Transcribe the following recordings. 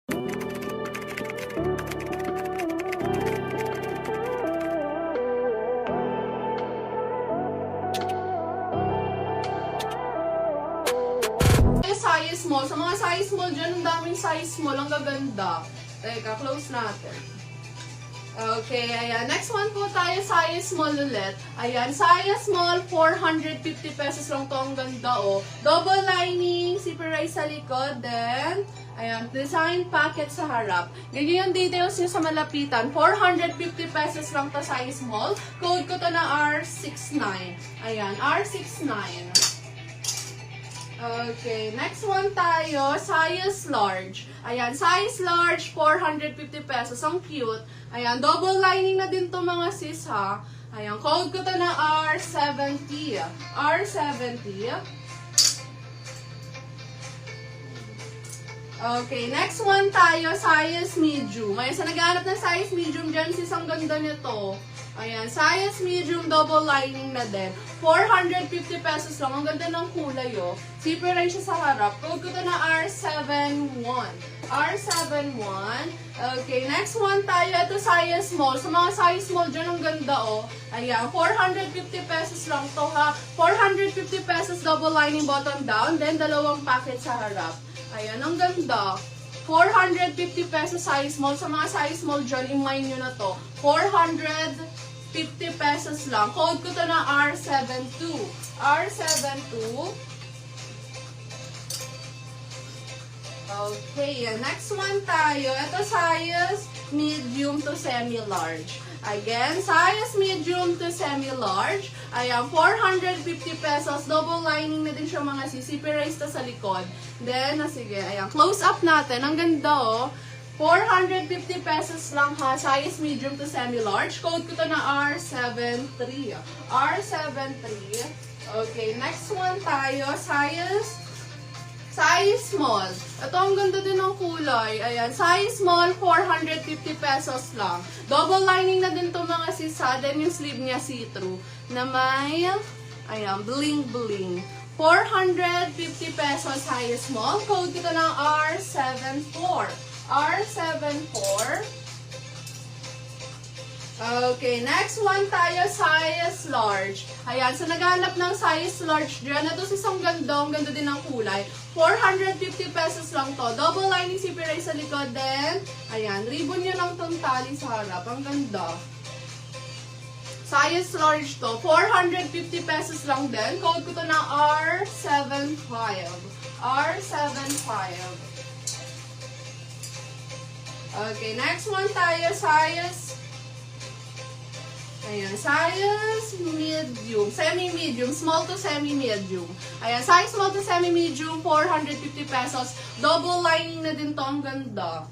Size small. Sa mga size small dyan, ang daming size small. Ang gaganda. Teka, close natin. Okay, ayan. Next one po tayo, size small ulit. Ayan, size small, 450 pesos lang to. Ang ganda, oh. Double lining, zipper rise sa likod, then, ayan, design packet sa harap. Ganyan yung details nyo sa malapitan. 450 pesos lang to, size small. Code ko to na R69. Ayan, R69. Okay, next one tayo, size large. Ayan, size large, 450 pesos. Ang cute. Ayan, double lining na din to mga sis ha. Ayan, code ko to na R70. R70. Okay, next one tayo, size medium. Ayan, sa naghahanap ng size medium dyan, sis, ang ganda nito. Ayan, size medium, double lining na din. 450 pesos lang. Ang ganda ng kulay, oh. Zipper rin siya sa harap. Code ko to na R71. R71. Okay, next one tayo. Ito, size small. Sa mga size small dyan, ang ganda, oh. Ayan, 450 pesos lang to, ha. 450 pesos, double lining bottom down. Then, dalawang packet sa harap. Ayan, ang ganda. 450 pesos size small. Sa mga size small dyan, i-mind nyo na to. 450 pesos lang. Code ko to na R72. R72. Okay, next one tayo. Ito size medium to semi-large. Again, size medium to semi-large. Ayan, 450 pesos. Double lining na din siya mga sisipirais to sa likod. Then, sige, ayan, close up natin. Ang ganda, oh. 450 pesos lang ha. Size medium to semi-large. Code ko to na R73. R73. Okay, next one tayo. Size small. Ito ang ganda din ng kulay. Ayan, size small, 450 pesos lang. Double lining na din to mga sisa. Then yung sleeve niya see-through. Na may, ayan, bling-bling. 450 pesos size small. Code ko to ng R74. R74. Okay, next one tayo, size large. Ayan, so naghanap ng size large dyan. Ito isang ganda, ang ganda din ng kulay. 450 pesos lang to. Double lining zipper sa likod din. Ayan, ribbon nyo lang tong tali sa harap. Ang ganda. Size large to. 450 pesos lang din. Code ko to na R75. R75. Okay, next one tayo, size medium, semi-medium, small to semi-medium. Ayan, size small to semi-medium, 450 pesos. Double lining na din to, ang ganda.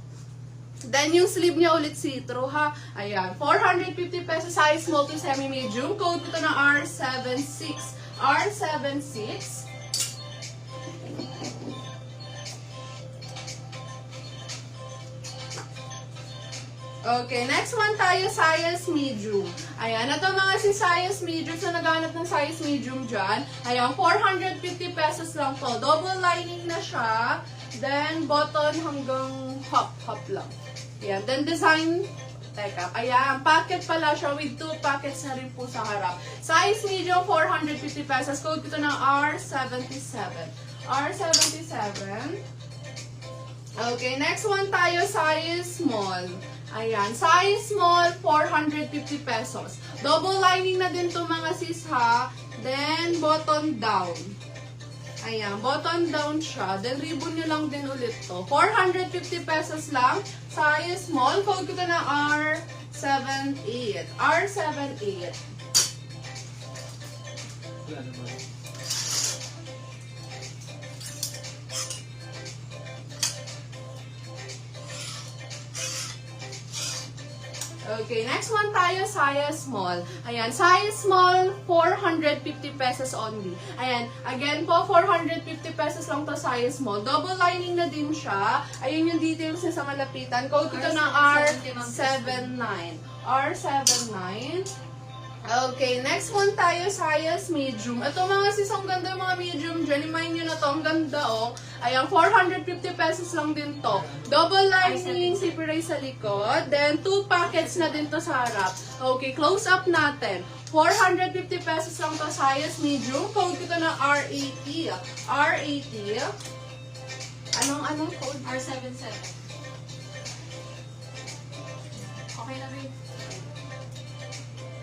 Then, yung sleeve niya ulit see-through, ha. Ayan, 450 pesos, size small to semi-medium. Code ko to na R76. R76. Okay, next one tayo, size medium. Ayan, ito mga si size medium. So, naghanap ng size medium dyan. Ayan, 450 pesos lang to. Double lining na siya. Then, button hanggang hop lang. Ayan, then design, teka, ayan, packet pala siya with 2 packets na rin po sa harap. Size medium, 450 pesos. Code ko ng R77. R77. Okay, next one tayo, size small. Ayan, size small, 450 pesos. Double lining na din to mga sis ha. Then, button down. Ayan, button down siya. Then, ribbon nyo lang din ulit to. 450 pesos lang. Size small. Code ko na R78. R78. Okay, next one tayo, size small. Ayan, size small, 450 pesos only. Ayan, again po, 450 pesos lang to size small. Double lining na din siya. Ayun yung details niya sa malapitan. Code ko to ng R79. R79. Okay, next one tayo, size medium. Ito mga sis, ang ganda yung mga medium dyan. Imayin nyo na to, ang ganda oh. Ayan, 450 pesos lang din to. Double lining, zipperay sa likod. Then, 2 packets na din to sa harap. Okay, close up natin. 450 pesos lang to, size medium. Code ko to na R80. R80. Anong code? R77. Okay na rin.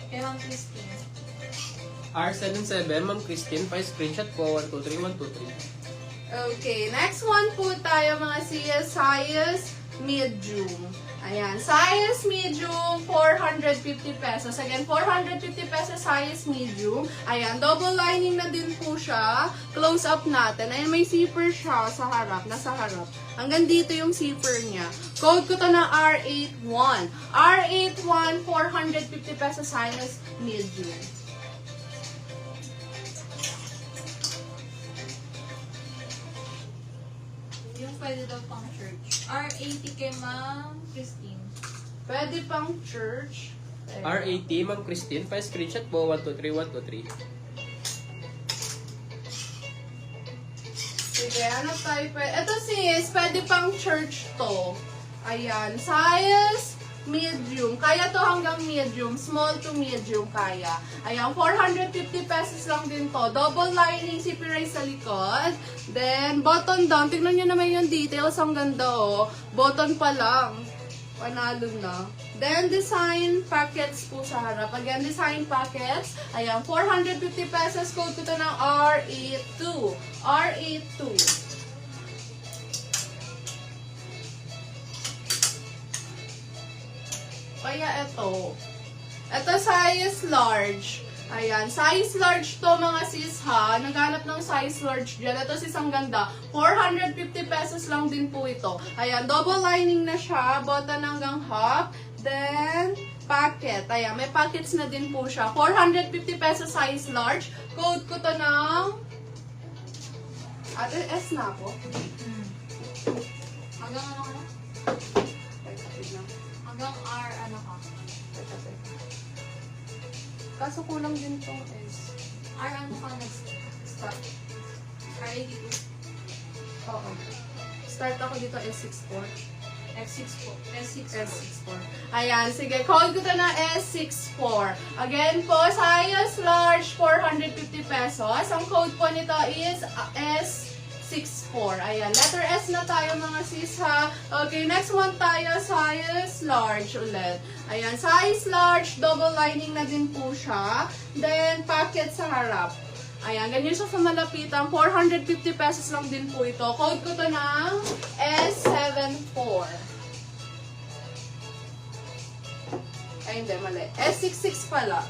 Kay Ma'am Christine. R77, Ma'am Christine, pa-screenshot po, 123123. Okay, next one po tayo mga sis, size medium. Ayan, size medium, 450 pesos. Again, 450 pesos size medium. Ayan, double lining na din po siya. Close up natin. Ayan, may zipper siya sa harap, nasa harap. Hanggang dito yung zipper niya. Code ko to na R81. R81, 450 pesos size medium. Yung pwede daw pang church. R80 kay Ma'am Christine. Pwede pang church. R80, Ma'am Christine, pa-screenshot po, 123123. Sige, ano tayo pwede? Ito sis, pwede pang church to. Ayan, size medium. Kaya to hanggang medium. Small to medium kaya. Ayan, 450 pesos lang din to. Double lining, zipperay sa likod. Then, button down. Tignan nyo naman yung details. Ang ganda oh. Button pa lang. Panalo na. Then, design packets po sa harap. Again, design packets. Ayan, 450 pesos. Code ko to ng R82. R82. Kaya ito. Ito size large. Ayan, size large to mga sis ha. Naghanap ng size large dyan. Ito sis ang ganda. 450 pesos lang din po ito. Ayan, double lining na siya. Button hanggang half. Then, packet. Ayan, may packets na din po siya. 450 pesos size large. Code ko to ng... Ate, S na ako. Hanggang ano ka na? Hanggang R ano ka? Kaso kulang din tong S. R ano ka next? Start. R82. Oo. Start ako dito S64. F6 po. S6 po. S64. Ayan, sige. Code ko to na S64. Again po, size large, 450 pesos. Ang code po nito is S64. Ayan, letter S na tayo mga sis ha. Okay, next one tayo, size large ulit. Ayan, size large, double lining na din po siya. Then, packet sa harap. Ayan, ganyan siya sa malapitan. 450 pesos lang din po ito. Code ko to ng S74. Ay, hindi, mali. S66 pala.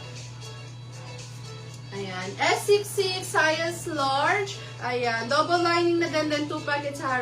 Ayan, S66, size large. Ayan, double lining na din, 2 packets sa harap.